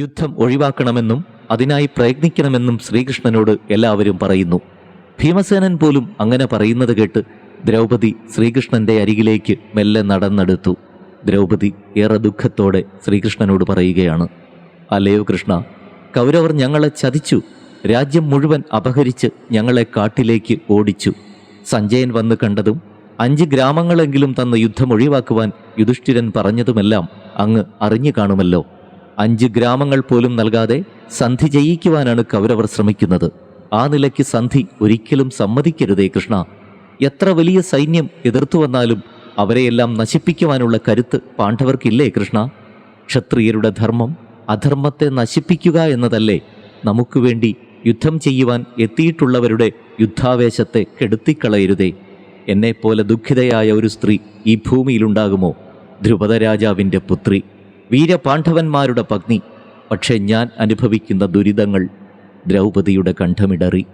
യുദ്ധം ഒഴിവാക്കണമെന്നും അതിനായി പ്രയത്നിക്കണമെന്നും ശ്രീകൃഷ്ണനോട് എല്ലാവരും പറയുന്നു. ഭീമസേനൻ പോലും അങ്ങനെ പറയുന്നത് കേട്ട് ദ്രൗപദി ശ്രീകൃഷ്ണന്റെ അരികിലേക്ക് മെല്ലെ നടന്നെടുത്തു. ദ്രൗപദി ഏറെ ദുഃഖത്തോടെ ശ്രീകൃഷ്ണനോട് പറയുകയാണ്, അല്ലയോ കൃഷ്ണ, കൗരവർ ഞങ്ങളെ ചതിച്ചു. രാജ്യം മുഴുവൻ അപഹരിച്ച് ഞങ്ങളെ കാട്ടിലേക്ക് ഓടിച്ചു. സഞ്ജയൻ വന്ന് കണ്ടതും 5 ഗ്രാമങ്ങളെങ്കിലും തന്ന് യുദ്ധം ഒഴിവാക്കുവാൻ യുധിഷ്ഠിരൻ പറഞ്ഞതുമെല്ലാം അങ്ങ് അറിഞ്ഞു കാണുമല്ലോ. 5 ഗ്രാമങ്ങൾ പോലും നൽകാതെ സന്ധി ചെയ്യിക്കുവാനാണ് കൗരവർ ശ്രമിക്കുന്നത്. ആ നിലയ്ക്ക് സന്ധി ഒരിക്കലും സമ്മതിക്കരുതേ കൃഷ്ണ. എത്ര വലിയ സൈന്യം എതിർത്തു വന്നാലും അവരെയെല്ലാം നശിപ്പിക്കുവാനുള്ള കരുത്ത് പാണ്ഡവർക്കില്ലേ കൃഷ്ണ? ക്ഷത്രിയരുടെ ധർമ്മം അധർമ്മത്തെ നശിപ്പിക്കുക എന്നതല്ലേ? നമുക്ക് വേണ്ടി യുദ്ധം ചെയ്യുവാൻ എത്തിയിട്ടുള്ളവരുടെ യുദ്ധാവേശത്തെ കെടുത്തിക്കളയരുതേ. എന്നെപ്പോലെ ദുഃഖിതയായ ഒരു സ്ത്രീ ഈ ഭൂമിയിലുണ്ടാകുമോ? ധ്രുപദ രാജാവിൻ്റെ പുത്രി, വീരപാണ്ഡവന്മാരുടെ പത്നി. പക്ഷെ ഞാൻ അനുഭവിക്കുന്ന ദുരിതങ്ങൾ. ദ്രൗപദിയുടെ കണ്ഠമിടറി.